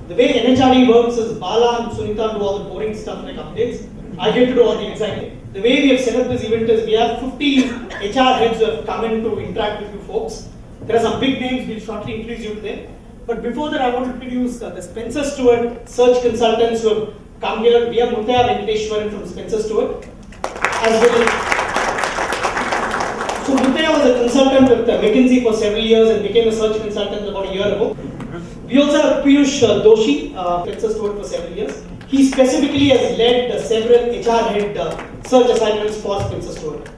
the way Nhrd works is Bala and Sunita do all the boring stuff like updates. I get to do all the exciting. The way we have set up this event is we have 50 HR heads who have come in to interact with you folks. There are some big names, we'll shortly introduce you to them. But before that, I want to introduce the Spencer Stewart search consultants who have come here. We have Mutaya Venkateshwaran from Spencer Stewart as well. So Mutaya was a consultant with McKinsey for several years and became a search consultant about a year ago. We also have Piyush Doshi, Spencer Stewart for several years. He specifically has led several HR head search assignments for Spencer Stewart.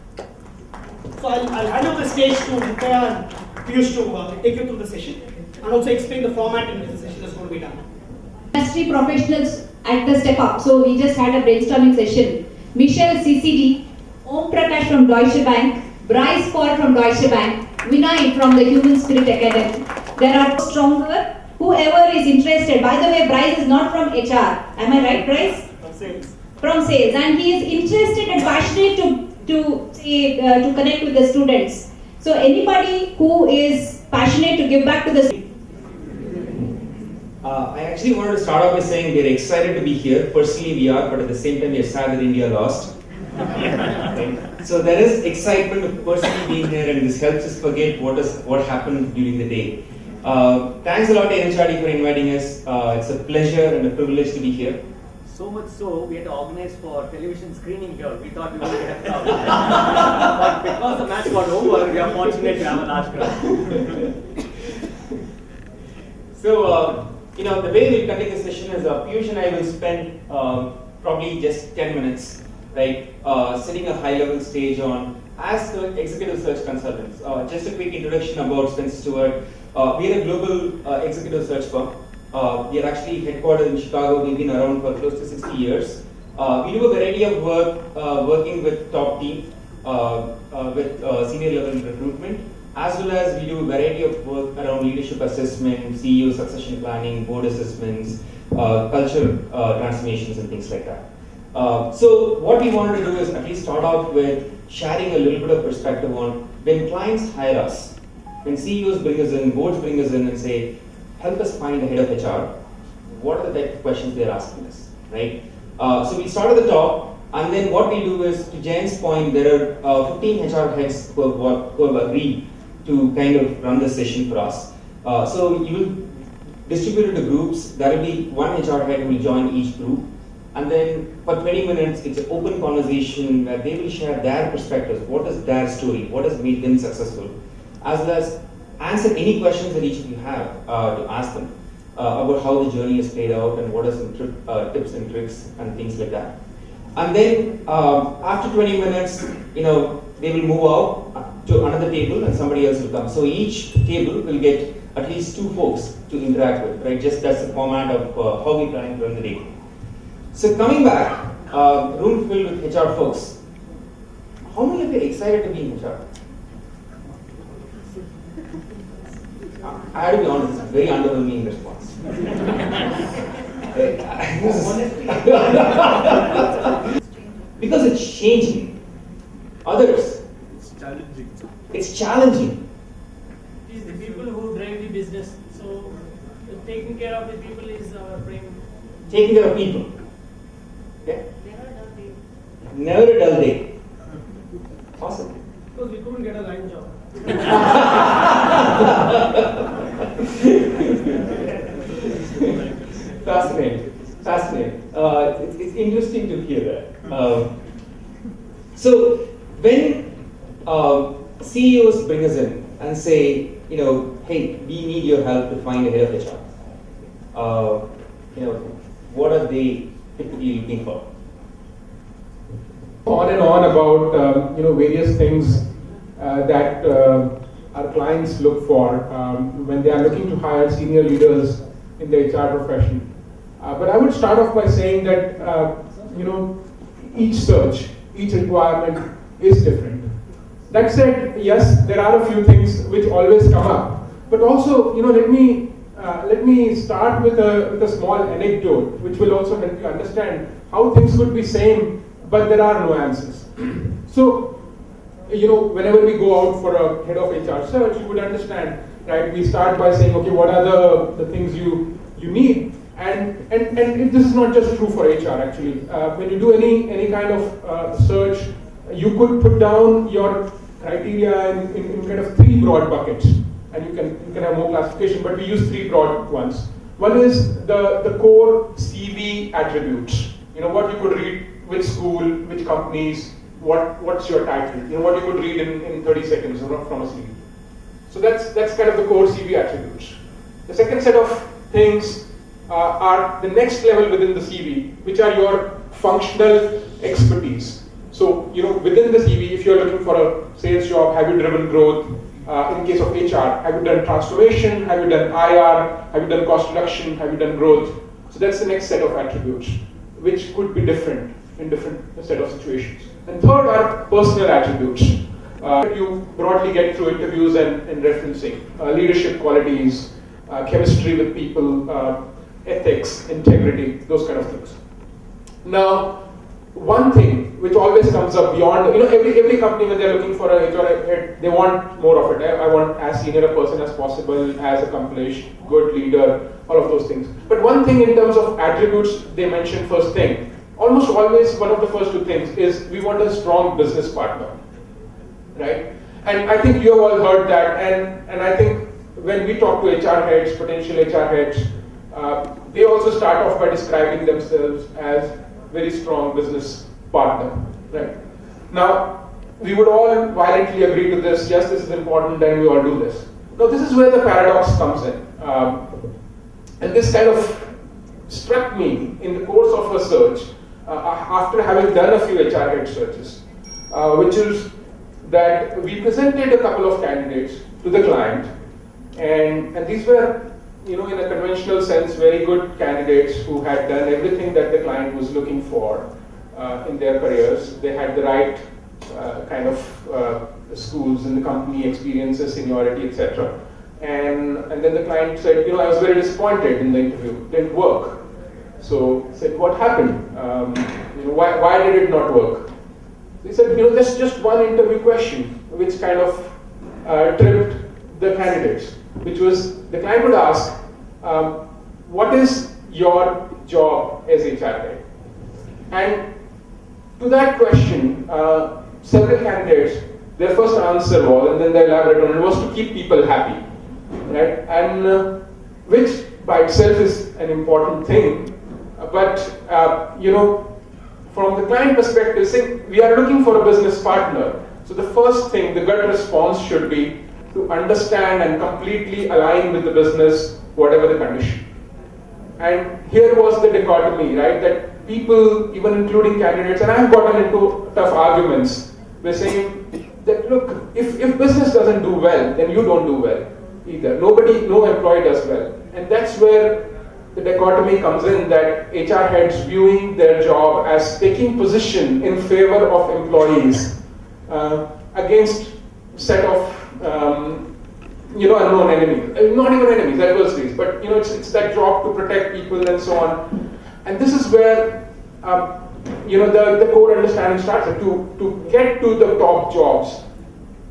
So I'll hand over the stage to Mutaya and Piyush to take you through the session and also explain the format in which the session is going to be done. Industry professionals at the step up. So we just had a brainstorming session. Michelle CCD, Om Prakash from Deutsche Bank, Bryce Paul from Deutsche Bank, Vinay from the Human Spirit Academy. There are stronger. Whoever is interested. By the way, Bryce is not from HR. Am I right, Bryce? From sales. From sales, and he is interested and passionate to connect with the students. So anybody who is passionate to give back to the I actually wanted to start off by saying we're excited to be here. Personally, we are, but at the same time, we are sad that India lost. Okay. So there is excitement of personally being here, and this helps us forget what happened during the day. Thanks a lot to Nhrd for inviting us. It's a pleasure and a privilege to be here. So much so, we had to organize for television screening here. We thought we would have come. But because the match got over, we are fortunate to have a large crowd. So, the way we'll conduct this session is Piyush and I will spend probably just 10 minutes, right, setting a high-level stage on as the executive search consultants. Just a quick introduction about Spencer Stewart. We are a global executive search firm. We are actually headquartered in Chicago. We've been around for close to 60 years. We do a variety of work working with top team, with senior level recruitment, as well as we do a variety of work around leadership assessment, CEO succession planning, board assessments, culture transformations and things like that. So what we wanted to do is at least start off with sharing a little bit of perspective on when clients hire us, when CEOs bring us in, boards bring us in and say, help us find a head of HR, what are the type of questions they're asking us, right? So we start at the top, and then what we do is, to Jayan's point, there are 15 HR heads who have agreed to kind of run this session for us. So you will distribute it to groups. There will be one HR head who will join each group. And then for 20 minutes, it's an open conversation where they will share their perspectives. What is their story? What has made them successful? As well as answer any questions that each of you have to ask them about how the journey has played out and what are some tips and tricks and things like that. And then after 20 minutes, they will move out to another table and somebody else will come. So each table will get at least 2 folks to interact with, right? Just that's the format of how we plan to run the day. So coming back, room filled with HR folks. How many of you are excited to be in HR? I have to be honest, it's a very underwhelming response. Because it's changing. Others. It's challenging. It's challenging. It is the people who drive the business. So taking care of the people is our prime. Taking care of people. Okay? Never a dull day. Awesome. Because we couldn't get a line job. Fascinating. It's interesting to hear that. So when CEOs bring us in and say, hey, we need your help to find a head of HR, what are they typically looking for? On and on about various things that our clients look for when they are looking to hire senior leaders in the HR profession. But I would start off by saying that each search, each requirement is different. That said, yes, there are a few things which always come up. But also, let me start with a small anecdote, which will also help you understand how things could be same, but there are nuances. So, whenever we go out for a head of HR search, you would understand, right? We start by saying, okay, what are the things you you need. And this is not just true for HR actually. When you do any kind of search, you could put down your criteria in kind of 3 broad buckets, and you can have more classification, but we use 3 broad ones. One is the core CV attributes. You know, what you could read, which school, which companies, what's your title, you know, what you could read in 30 seconds from a CV. So that's kind of the core CV attributes. The second set of things are the next level within the CV, which are your functional expertise. So, you know, within the CV, if you're looking for a sales job, have you driven growth? In case of HR, have you done transformation? Have you done IR? Have you done cost reduction? Have you done growth? So that's the next set of attributes, which could be different in different set of situations. And third are personal attributes. You broadly get through interviews and referencing. Leadership qualities, chemistry with people, ethics, integrity, those kind of things. Now, one thing which always comes up beyond, you know, every company when they're looking for a HR head, they want more of it. I want as senior a person as possible, as accomplished, good leader, all of those things. But one thing in terms of attributes, they mention first thing, almost always one of the first 2 things is we want a strong business partner, right? And I think you have all heard that, and I think when we talk to HR heads, potential HR heads, they also start off by describing themselves as very strong business partner, right? Now, we would all violently agree to this, yes, this is important, and we all do this. Now, this is where the paradox comes in. And this kind of struck me in the course of a search, after having done a few HR head searches, which is that we presented a couple of candidates to the client, and these were, you know, in a conventional sense, very good candidates who had done everything that the client was looking for in their careers. They had the right kind of schools in the company, experiences, seniority, etc. And then the client said, you know, I was very disappointed in the interview, it didn't work. So I said, what happened? You know, why did it not work? He said, you know, just one interview question, which kind of tripped the candidates, which was the client would ask, what is your job as HR head? And to that question, several candidates, their first answer was, and then they elaborated on it, was to keep people happy, right? And which by itself is an important thing, but you know, from the client perspective, saying we are looking for a business partner. So the first thing, the gut response should be to understand and completely align with the business, whatever the condition. And here was the dichotomy, right? That people, even including candidates, and I've gotten into tough arguments, were saying that look, if business doesn't do well, then you don't do well either. No employee does well. And that's where the dichotomy comes in, that HR heads viewing their job as taking position in favor of employees against set of you know, unknown enemies, not even enemies, adversaries, but you know, it's that job to protect people and so on. And this is where you know, the core understanding starts. To get to the top jobs,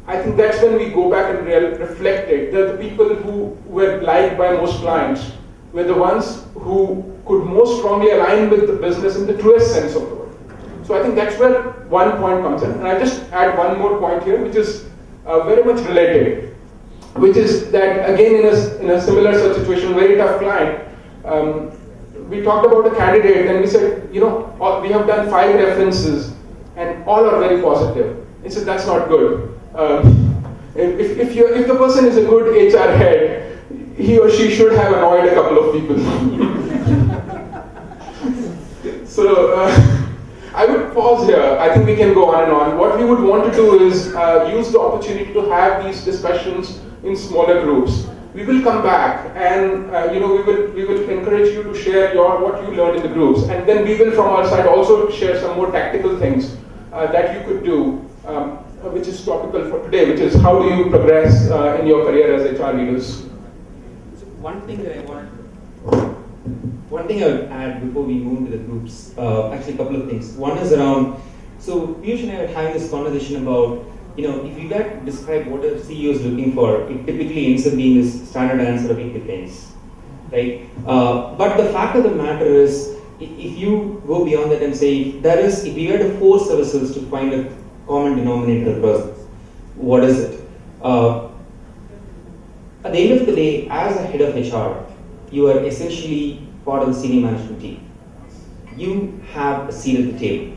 I think that's when we go back and reflect it. The people who were liked by most clients were the ones who could most strongly align with the business in the truest sense of the word. So I think that's where one point comes in. And I'll just add one more point here, which is very much related, which is that again in a similar such situation, very tough client, we talked about a candidate and we said, you know, we have done 5 references and all are very positive. He said, that's not good. If the person is a good HR head, he or she should have annoyed a couple of people. So I would pause here. I think we can go on and on. What we would want to do is use the opportunity to have these discussions in smaller groups. We will come back and you know, we will encourage you to share what you learned in the groups, and then we will from our side also share some more tactical things that you could do, which is topical for today, which is how do you progress in your career as HR leaders. So one thing I would add before we move to the groups, actually a couple of things. One is around, so Piyush and I were having this conversation about, you know, if you got to describe what a CEO is looking for, it typically ends up being this standard answer of it depends. right? But the fact of the matter is, if you go beyond that and say, if we were to force ourselves to find a common denominator across this, what is it? At the end of the day, as a head of HR, you are essentially part of the senior management team. You have a seat at the table.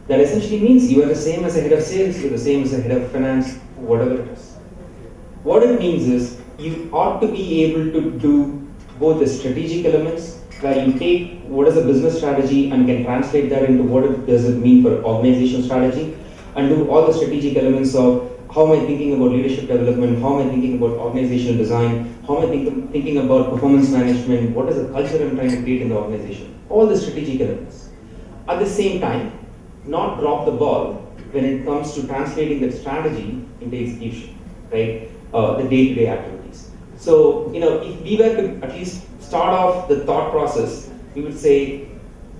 That essentially means you are the same as a head of sales, you're the same as a head of finance, whatever it is. What it means is, you ought to be able to do both the strategic elements, where you take what is a business strategy and can translate that into what does it mean for organization strategy, and do all the strategic elements of how am I thinking about leadership development, how am I thinking about organizational design, how am I thinking about performance management, what is the culture I'm trying to create in the organization, all the strategic elements. At the same time, not drop the ball when it comes to translating that strategy into execution, right? The day-to-day activities. So, if we were to at least start off the thought process, we would say,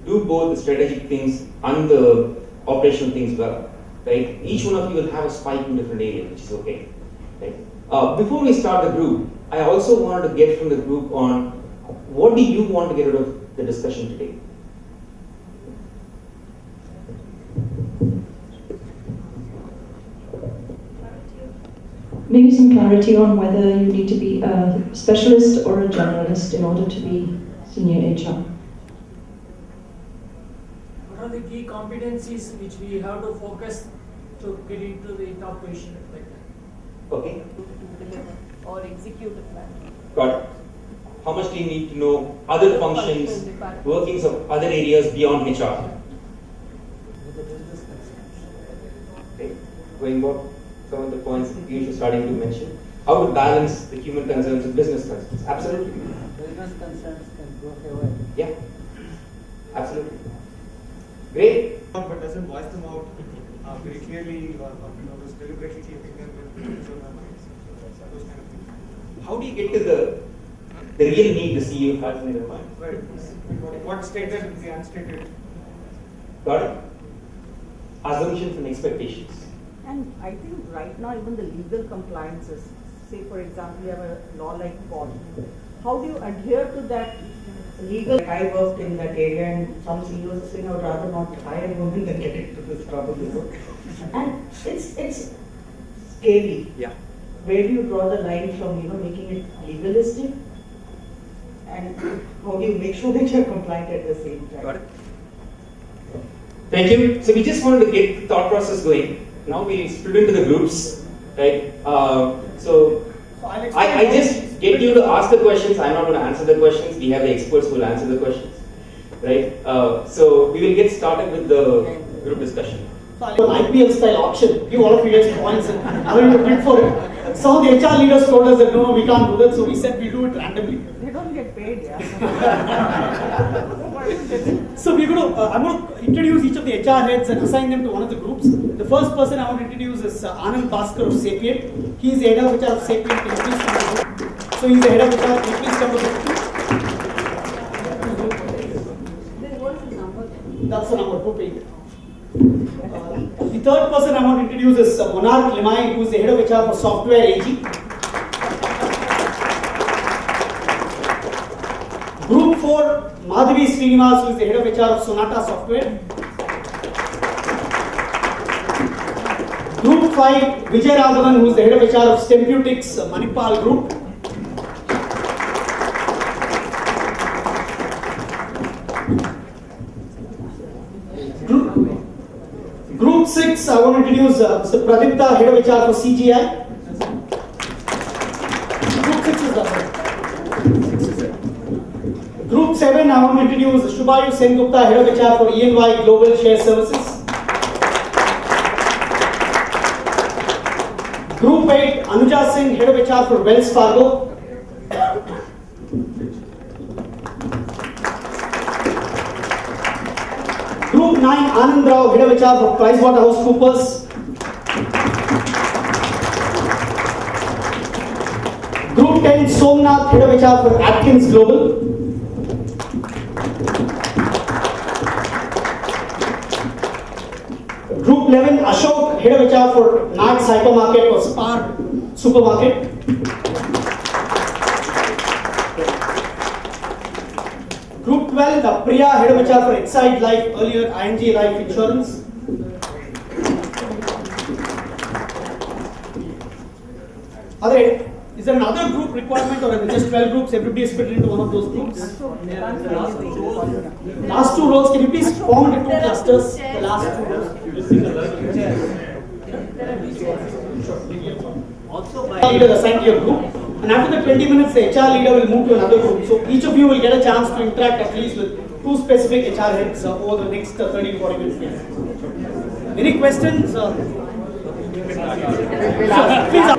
do both the strategic things and the operational things well, right? Each one of you will have a spike in different areas, which is okay, right? Before we start the group, I also wanted to get from the group on what do you want to get out of the discussion today? Maybe some clarity on whether you need to be a specialist or a generalist in order to be senior HR. What are the key competencies which we have to focus to get into the top position like that? Okay. Or execute a plan. Got it. How much do you need to know other functions, workings of other areas beyond HR? Okay. Going back some of the points that you were starting to mention. How to balance the human concerns with business concerns? Absolutely. Business concerns can go away. Yeah. Absolutely. Great. But doesn't voice them out very clearly, or just deliberately keeping them in their minds. Those kind of things. How do you get to the real need the CEO has in their mind? Right. What's stated and the unstated. Got it? Assumptions and expectations. And I think right now even the legal compliances, say for example you have a law like COD, how do you adhere to that legal? I worked in that area and some CEOs are saying I would rather not hire women than get into this trouble. And it's scary. Yeah. Where do you draw the line from making it legalistic? And how do you make sure that you're compliant at the same time? Got it. Thank you. So we just wanted to get the thought process going. Now we split into the groups, right? So I just get you to ask the questions. I'm not going to answer the questions. We have the experts who will answer the questions, right? So we will get started with the group discussion. So an IPL style auction, give all of you guys points and I'm going to bid for it. Some of the HR leaders told us that no, we can't do that, so we said we do it randomly. They don't get paid, yeah. So we're going to, I'm going to introduce each of the HR heads and assign them to one of the groups. The first person I want to introduce is Anand Bhaskar of Sapient. He is the head of HR of Sapient. Can you please come to the group? So he's the head of HR. Can you please come to the group? What's the number? That's the number, 2 the third person I want to introduce is Monarch Limai, who is the head of HR for Software AG. Group 4, Madhavi Srinivas, who is the head of HR of Sonata Software. Group 5, Vijay Raghavan, who is the head of HR of Stemputics Manipal Group. Group 6, I want to introduce Mr. Pradipta, head of HR for CGI. Group 6 is that. Group 7, I want to introduce Shubhayu Sengupta, head of HR for EY Global Share Services. Group 8, Anuja Singh, head of HR for Wells Fargo. Group 9, Anand Rao, head of HR for PricewaterhouseCoopers. Group 10, Somnath, head of HR for Atkins Global. Group 11, Ashok, head of HR for Max Hypermarket or Spar Supermarket. Group 12, Priya, Head of HR for Exide Life, earlier ING Life Insurance. Is there another group requirement or just 12 groups? Everybody is split into one of those groups. Last two rows, can you please form into two clusters? The last two rows. Also by Leader assigned to your group, and after the 20 minutes, the HR leader will move to another group. So each of you will get a chance to interact at least with two specific HR heads over the next 30 to 40 minutes. Any questions? Please.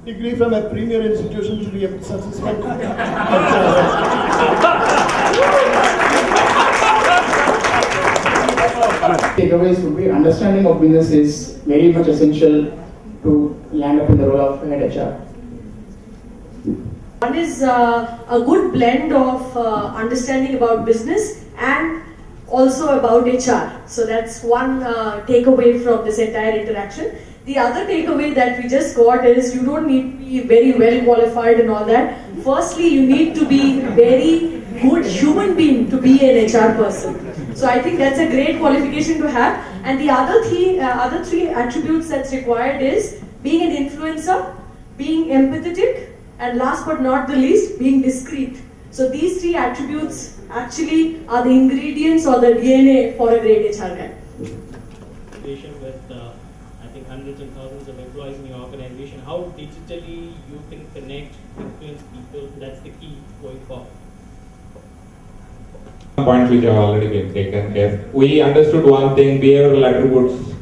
degree from a premier institution to be a successful takeaways would be understanding of business is very much essential to land up in the role of head HR. One is a good blend of understanding about business and also about HR. So that's one takeaway from this entire interaction. The other takeaway that we just got is you don't need to be very well qualified and all that. Firstly, you need to be very good human being to be an HR person. So I think that's a great qualification to have. And the other three attributes that's required is being an influencer, being empathetic, and last but not the least, being discreet. So these three attributes actually are the ingredients or the DNA for a great HR guy. With I think hundreds and thousands of employees in your organization, how digitally you can connect, influence people, that's the key going forward. Points which have already been taken. If we understood one thing, behavioral attributes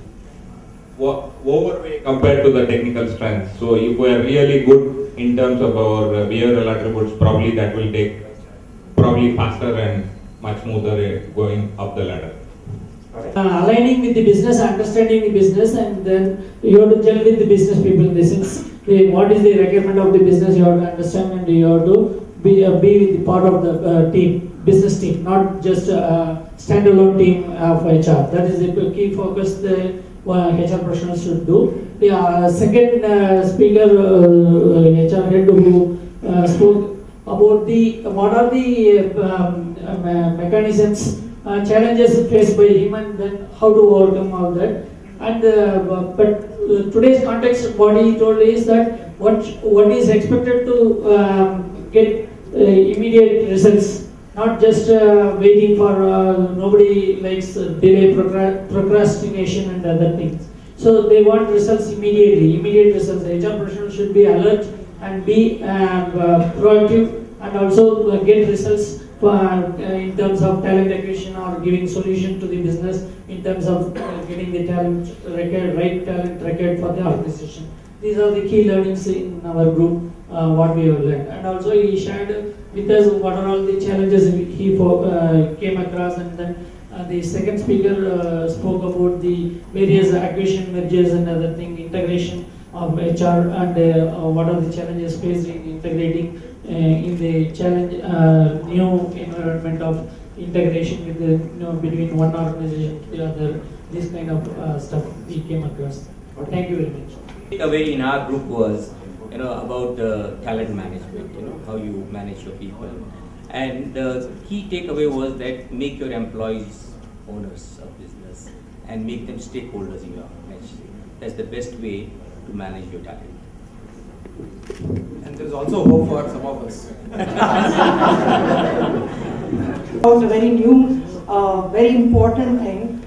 overweigh compared to the technical strengths. So if we are really good in terms of our behavioral attributes, probably that will take faster and much smoother going up the ladder. Aligning with the business, understanding the business, and then you have to gel with the business people in the sense what is the requirement of the business you have to understand, and you have to be with the part of the business team, not just a standalone team of HR. That is the key focus the HR professionals should do. The second speaker, HR head, who spoke about what are the mechanisms, challenges faced by him, and then how to overcome all that. And but today's context, what he told is that what is expected to get immediate results, not just waiting for nobody likes delay, procrastination and other things. So they want results immediately, immediate results. The HR professional should be alert and be proactive, and also get results in terms of talent acquisition or giving solution to the business in terms of getting the talent required, right talent required for the organization. These are the key learnings in our group, what we have learned. And also he shared with us what are all the challenges he came across, and then the second speaker spoke about the various acquisition, mergers and other thing, integration of HR, and what are the challenges faced in integrating in the challenge new environment of integration with the between one organization to the other. This kind of stuff we came across. Thank you very much. Takeaway in our group was about the talent management, how you manage your people, and the key takeaway was that make your employees owners of business and make them stakeholders in your organization. That's the best way to manage your talent. And there's also hope for some of us. About a very new, very important thing.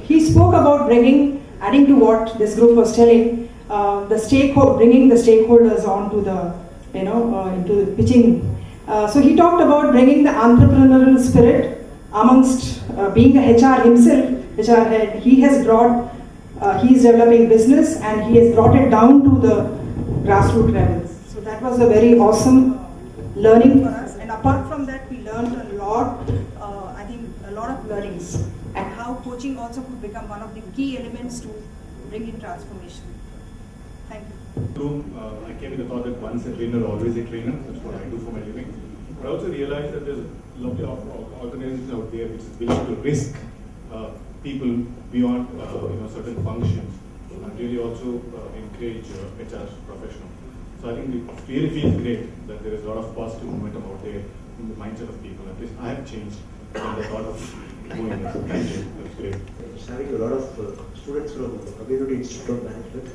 He spoke about adding to what this group was telling, bringing the stakeholders onto the, into the pitching. So he talked about bringing the entrepreneurial spirit amongst being a HR himself, HR head. He has brought, he is developing business and he has brought it down to the grassroots levels. So that was a very awesome learning for us. And apart from that, we learned a lot, I think a lot of learnings, and how coaching also could become one of the key elements to bring in transformation. Thank you. I came with the thought that once a trainer, always a trainer. That's what I do for my living. But I also realized that there's lovely organizations out there which is willing to risk people beyond certain functions, and really also encourage HR professional. So I think it really feels great that there is a lot of positive momentum out there in the mindset of people. At least I have changed from the thought of doing this. Thank you. That's great. Just having a lot of students from Community Institute of Management.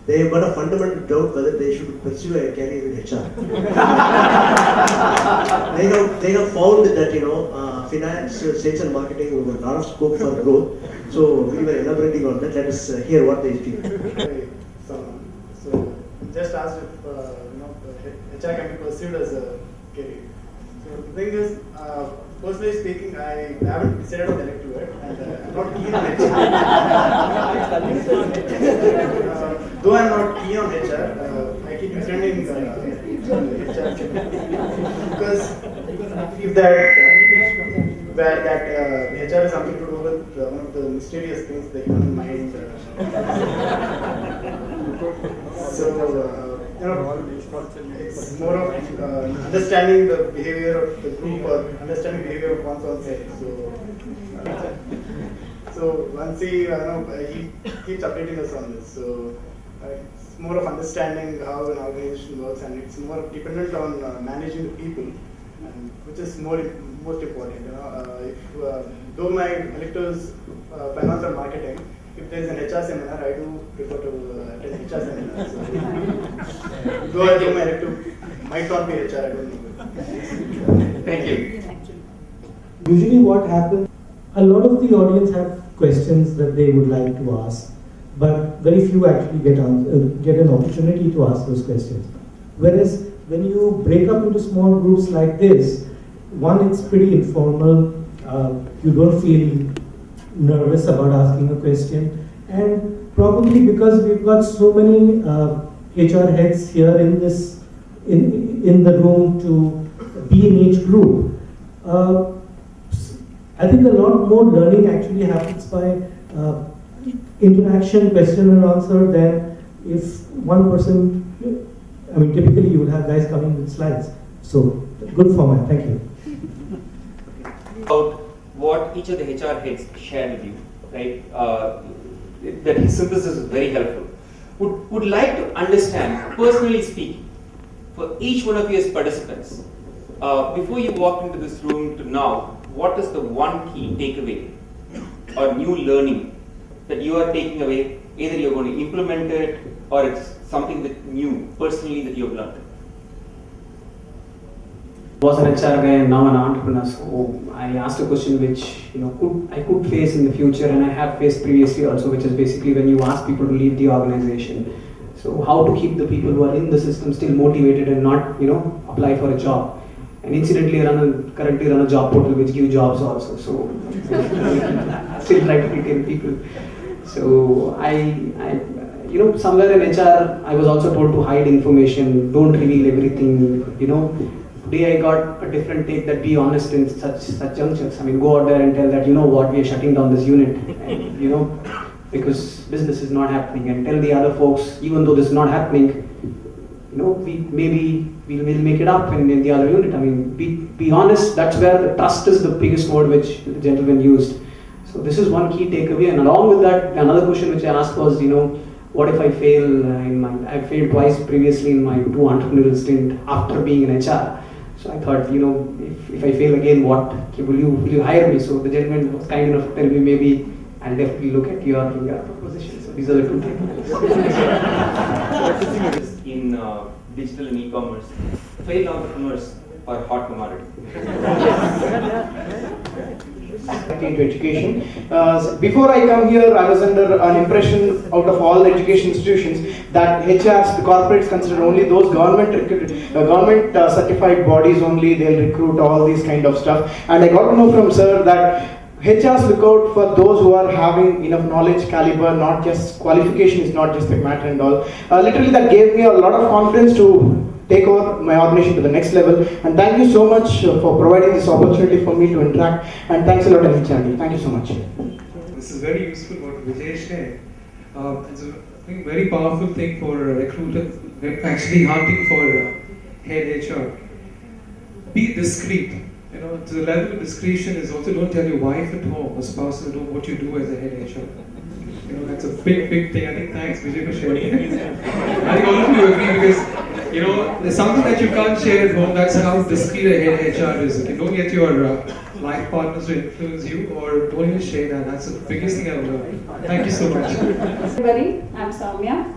They have got a fundamental doubt whether they should pursue a career in HR. they have found that finance, sales and marketing have a lot of scope for growth. So we were elaborating on that. Let us hear what they feel. So just asked if HR can be pursued as a career. So the thing is, personally speaking, I haven't decided on elective it, and I'm not keen on HR. Though I'm not keen on HR, I keep extending because if that HR is something to do with one of the mysterious things the human mind. It's more of understanding the behavior of the group or understanding behavior of one's own self. So once he keeps updating us on this. So it's more of understanding how an organization works, and it's more dependent on managing the people, which is most important. Though my electives finance and marketing, if there is an HR seminar, I do prefer to attend HR seminar. So, though I do my elective might not be HR, I don't know. Thank you. Usually what happens, a lot of the audience have questions that they would like to ask, but very few actually get an opportunity to ask those questions. Whereas when you break up into small groups like this, one, it's pretty informal, you don't feel nervous about asking a question, and probably because we've got so many HR heads here in the room to be in each group, I think a lot more learning actually happens by interaction, question and answer, than if one person, I mean typically you will have guys coming with slides. So good format, thank you. About what each of the HR heads shared with you, right? That synthesis is very helpful. Would like to understand, personally speaking, for each one of you as participants, before you walked into this room to now, what is the one key takeaway or new learning that you are taking away? Either you're going to implement it or it's something that new, personally, that you have learned. Was an HR guy and now an entrepreneur, so I asked a question which I could face in the future, and I have faced previously also, which is basically when you ask people to leave the organization. So how to keep the people who are in the system still motivated and not apply for a job. And incidentally, I currently run a job portal which gives jobs also. So still try to retain people. So somewhere in HR, I was also told to hide information, don't reveal everything. Today I got a different take, that be honest in such junctures. I mean, go out there and tell that, what, we are shutting down this unit, and, because business is not happening, and tell the other folks, even though this is not happening, we'll make it up in the other unit. I mean, be honest. That's where the trust is the biggest word which the gentleman used. So this is one key takeaway, and along with that, another question which I asked was, what if I fail I failed twice previously in my 2 entrepreneurial stint after being in HR. So I thought, if I fail again, what will you hire me? So the gentleman was kind enough to tell me, maybe I'll definitely look at your proposition. So these are the 2 takeaways. In digital and e-commerce, failed entrepreneurs are hot commodity. Into education. Before I come here, I was under an impression out of all the education institutions that HRs, the corporates, consider only those government certified bodies only. They'll recruit all these kind of stuff. And I got to know from sir that HRs look out for those who are having enough knowledge, caliber, not just qualification is not just the matter and all. Literally, that gave me a lot of confidence to take over my organization to the next level. And thank you so much for providing this opportunity for me to interact. And thanks a lot, NHRD. Thank you so much. This is very useful what Vijay said. It's a very powerful thing for recruiters, actually hunting for head HR. Be discreet. To the level of discretion is also, don't tell your wife at home or spouse at home what you do as a head HR. That's a big thing. I think thanks Vijay for sharing. I think all of you agree, because there's something that you can't share at home. That's how discreet a head HR is. Don't get your life partners to influence you, or don't even share that. That's the biggest thing I've learned. Thank you so much. Everybody, I'm Soumya.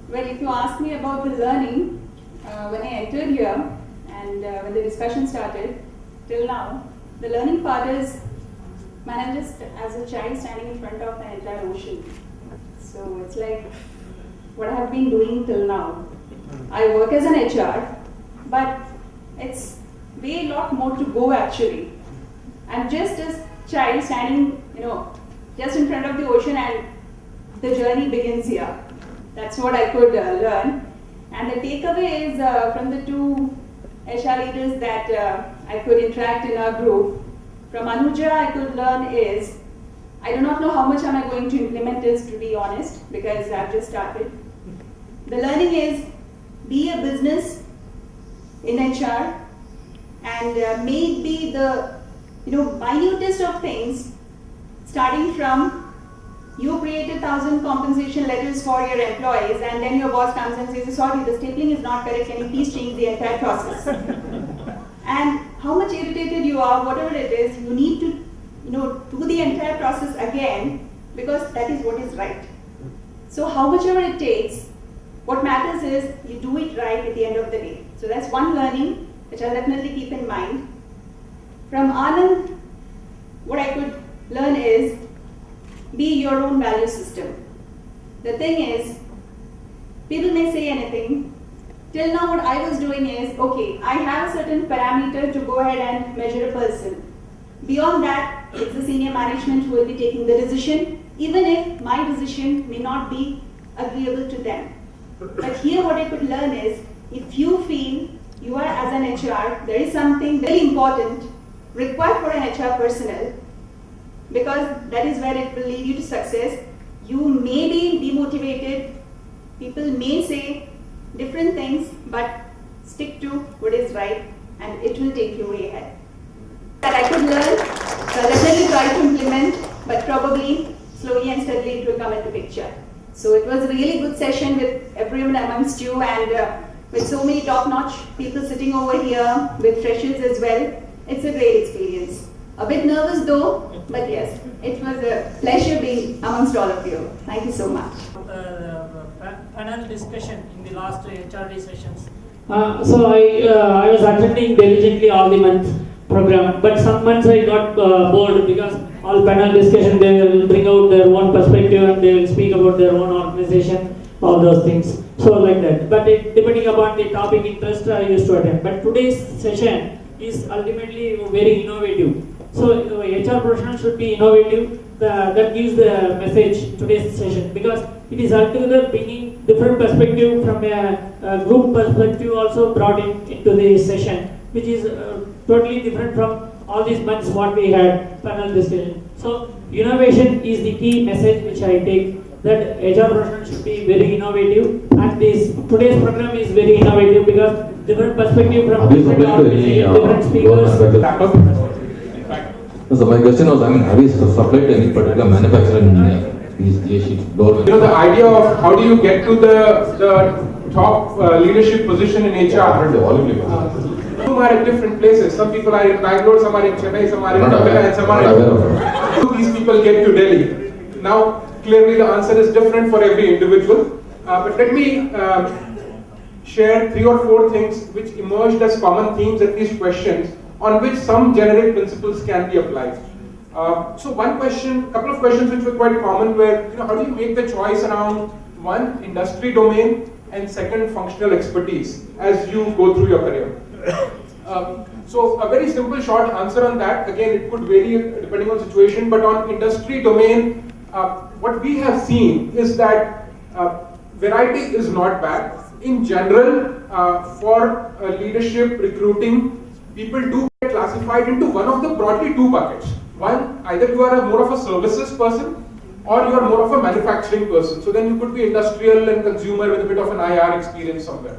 Well, if you ask me about the learning, when I entered here and when the discussion started till now, the learning part is, man, I'm just as a child standing in front of an entire ocean. So it's like what I have been doing till now. I work as an HR, but it's way lot more to go actually. I'm just a child standing, just in front of the ocean, and the journey begins here. That's what I could learn. And the takeaway is from the two HR leaders that I could interact in our group. From Anuja, I could learn is, I do not know how much am I going to implement this, to be honest, because I've just started. The learning is, be a business in HR and maybe the minutest of things, starting from you created 1,000 compensation letters for your employees and then your boss comes and says, sorry, the stapling is not correct, can you please change the entire process? And how much irritated you are, whatever it is, you need to do the entire process again because that is what is right. So however it takes, what matters is you do it right at the end of the day. So that's one learning which I'll definitely keep in mind. From Anand, what I could learn is be your own value system. The thing is, people may say anything. Till now what I was doing is, okay, I have a certain parameter to go ahead and measure a person. Beyond that, it's the senior management who will be taking the decision, even if my decision may not be agreeable to them. But here what I could learn is, if you feel you are as an HR, there is something very important required for an HR personnel, because that is where it will lead you to success. You may be demotivated, people may say different things, but stick to what is right and it will take you way ahead. That I could learn, so I'll definitely try to implement, but probably slowly and steadily it will come into picture. So it was a really good session with everyone amongst you and with so many top-notch people sitting over here with freshers as well. It's a great experience. A bit nervous though, but yes, it was a pleasure being amongst all of you. Thank you so much. Panel discussion in the last HRD sessions. So I was attending diligently all the months program, but some months I got bored because all panel discussion they will bring out their own perspective and they will speak about their own organization, all those things. So like that. But depending upon the topic interest, I used to attend. But today's session is ultimately very innovative. So HR professionals should be innovative. That gives the message in today's session because it is altogether bringing different perspective from a group perspective also brought into the session, which is totally different from all these months what we had panel discussion. So innovation is the key message which I take, that HR professionals should be very innovative, and today's program is very innovative because different perspective from different organizations, different speakers. So my question was, have you supplied to any particular manufacturer in these sheets? The idea of how do you get to the top leadership position in HR? Some are at different places. Some people are in Bangalore, some are in Chennai, some are in Kolkata, and some are in. How do these people get to Delhi? Now, clearly the answer is different for every individual. But let me share 3 or 4 things which emerged as common themes at these questions, on which some generic principles can be applied. So couple of questions which were quite common were, how do you make the choice around one, industry domain, and second, functional expertise as you go through your career. So a very simple short answer on that, again it could vary depending on situation, but on industry domain, what we have seen is that variety is not bad. In general, for leadership, recruiting, people do get classified into one of the broadly 2 buckets. One, either you are more of a services person or you are more of a manufacturing person. So then you could be industrial and consumer with a bit of an IR experience somewhere.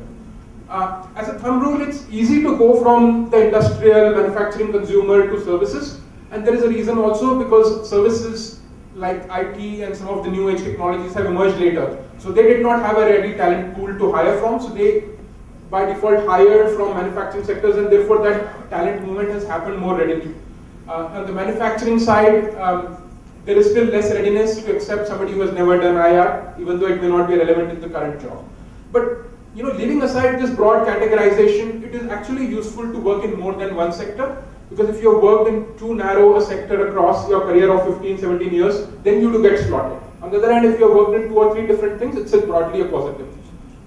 As a thumb rule, it's easy to go from the industrial, manufacturing, consumer to services. And there is a reason also because services like IT and some of the new age technologies have emerged later. So they did not have a ready talent pool to hire from. So they by default hired from manufacturing sectors, and therefore that talent movement has happened more readily. On the manufacturing side, there is still less readiness to accept somebody who has never done IR, even though it may not be relevant in the current job. But leaving aside this broad categorization, it is actually useful to work in more than one sector, because if you have worked in too narrow a sector across your career of 15, 17 years, then you do get slotted. On the other hand, if you have worked in 2 or 3 different things, it's broadly a positive.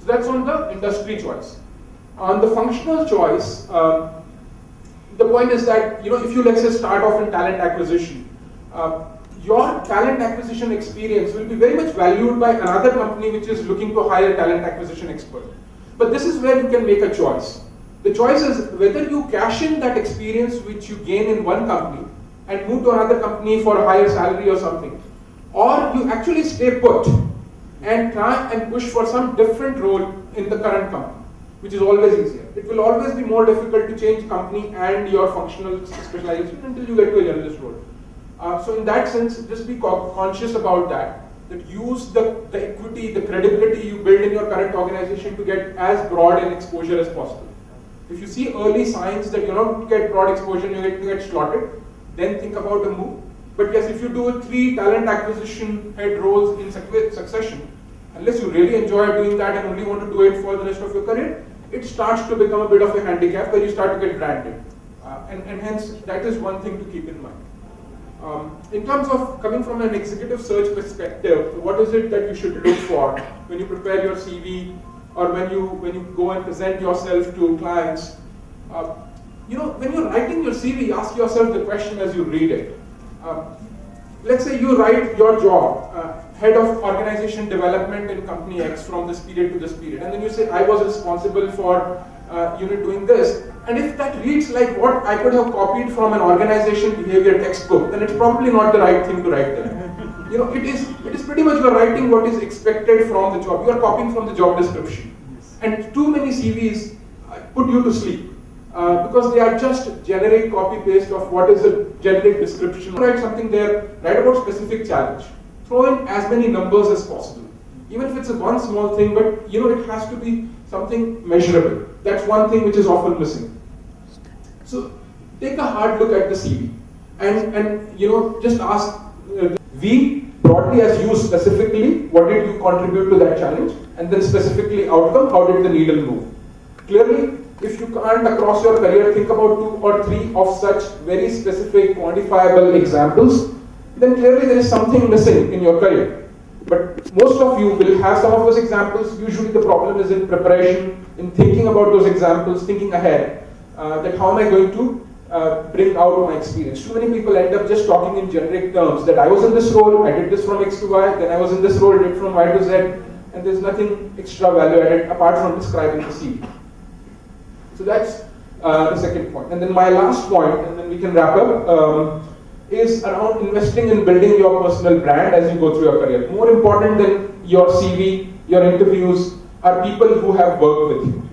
So that's on the industry choice. On the functional choice, the point is that, if you let's say start off in talent acquisition, your talent acquisition experience will be very much valued by another company which is looking to hire a talent acquisition expert. But this is where you can make a choice. The choice is whether you cash in that experience which you gain in one company and move to another company for a higher salary or something, or you actually stay put and try and push for some different role in the current company, which is always easier. It will always be more difficult to change company and your functional specialization until you get to a generalist role. So in that sense, just be conscious about that. That use the equity, the credibility you build in your current organization to get as broad an exposure as possible. If you see early signs that you're not going to get broad exposure, you get slotted, then think about a move. But yes, if you do 3 talent acquisition head roles in succession, unless you really enjoy doing that and only want to do it for the rest of your career, it starts to become a bit of a handicap where you start to get branded. And hence, that is one thing to keep in mind. In terms of coming from an executive search perspective, what is it that you should look for when you prepare your CV or when you go and present yourself to clients? When you're writing your CV, ask yourself the question as you read it. Let's say you write your job, head of organization development in company X from this period to this period, and then you say, I was responsible for doing this. And if that reads like what I could have copied from an organization behavior textbook, then it's probably not the right thing to write there. It is pretty much you're writing what is expected from the job. You are copying from the job description. And too many CVs put you to sleep because they are just generic copy-paste of what is a generic description. Write something there, write about specific challenge. Throw in as many numbers as possible. Even if it's one small thing, but it has to be something measurable. That's one thing which is often missing. So take a hard look at the CV and just ask V broadly as you specifically, what did you contribute to that challenge, and then specifically outcome, how did the needle move. Clearly, if you can't across your career think about 2 or 3 of such very specific quantifiable examples, then clearly there is something missing in your career. But most of you will have some of those examples. Usually the problem is in preparation, in thinking about those examples, thinking ahead, that how am I going to bring out my experience. Too many people end up just talking in generic terms, that I was in this role, I did this from X to Y, then I was in this role, did from Y to Z, and there's nothing extra value added apart from describing the CV. So that's the second point. And then my last point, and then we can wrap up, is around investing in building your personal brand as you go through your career. More important than your CV, your interviews, are people who have worked with you.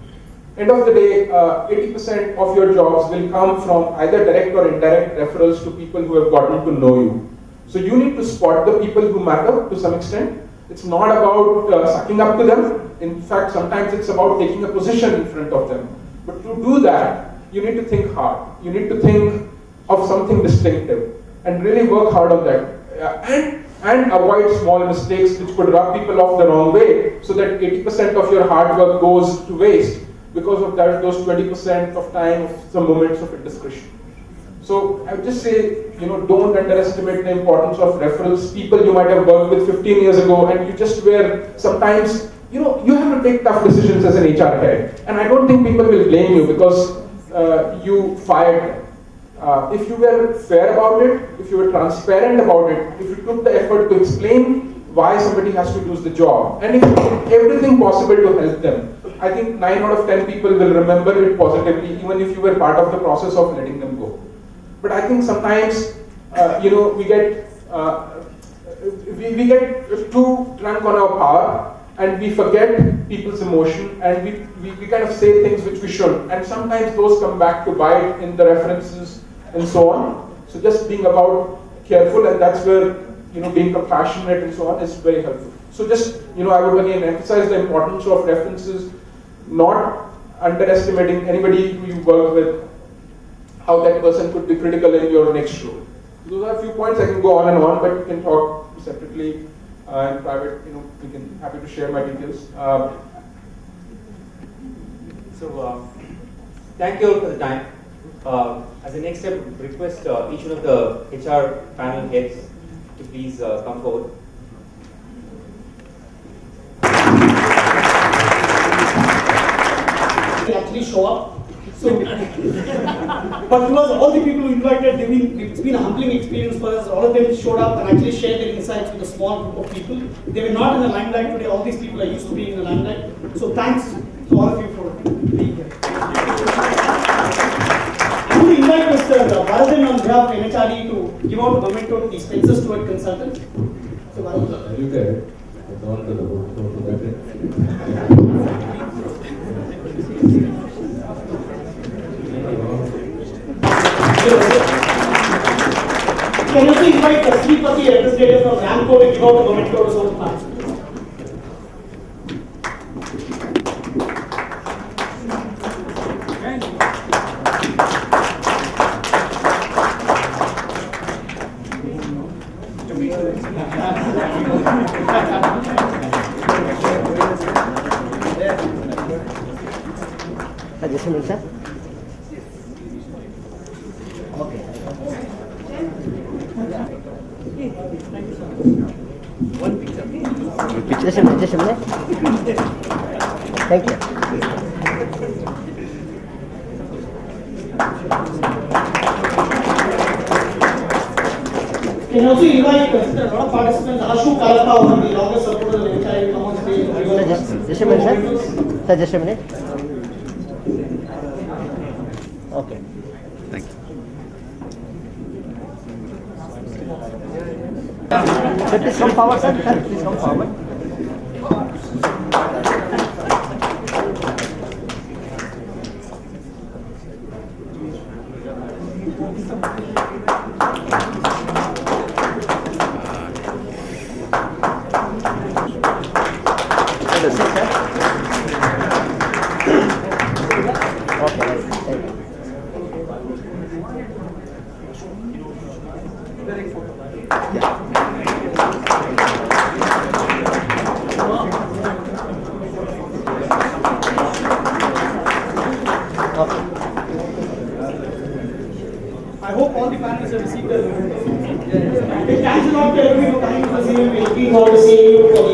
End of the day, 80% of your jobs will come from either direct or indirect referrals to people who have gotten to know you. So you need to spot the people who matter to some extent. It's not about sucking up to them. In fact, sometimes it's about taking a position in front of them. But to do that, you need to think hard. You need to think of something distinctive and really work hard on that. And avoid small mistakes which could rub people off the wrong way, so that 80% of your hard work goes to waste because of that, those 20% of time of some moments of indiscretion. So I would just say, don't underestimate the importance of referrals. People you might have worked with 15 years ago, and you just were sometimes, you have to take tough decisions as an HR head. And I don't think people will blame you because you fired them. If you were fair about it, if you were transparent about it, if you took the effort to explain why somebody has to lose the job, and if you did everything possible to help them, I think 9 out of 10 people will remember it positively, even if you were part of the process of letting them go. But I think sometimes, we get too drunk on our power, and we forget people's emotion, and we kind of say things which we shouldn't. And sometimes those come back to bite in the references and so on. So just being about careful, and that's where being compassionate and so on is very helpful. So just I would again emphasize the importance of references, not underestimating anybody who you work with, how that person could be critical in your next role. Those are a few points. I can go on and on, but we can talk separately in private. We can happy to share my details. Thank you all for the time. As a next step, request each one of the HR panel heads to please come forward. Actually show up. So, but towards all the people who invited, it's been a humbling experience for us. All of them showed up and actually shared their insights with a small group of people. They were not in the limelight today. All these people are used to being in the limelight. So thanks to all of you for being here. I'm going to invite Mr. Bharadhan on behalf of Nhrd to give out a memento to the Spencer Stewart consultant. So, Bharadhan. You get it. I don't know the that it. Can you also invite the Sripati representative from Ramco to give out a memento to some parts? Just a minute, sir. Okay. One picture. Just a minute. Thank you. Can you also invite a lot of participants, Ashu Kalapa, one of the longest supporters of Nhrd, come on stage. Just a minute, sir. Sir, just a minute. Okay. Thank you. Sir, please come forward, sir. Sir, please come forward. I hope all the panelists have received their memento. Thanks a lot to everyone for coming to the scene. We're looking forward to seeing you for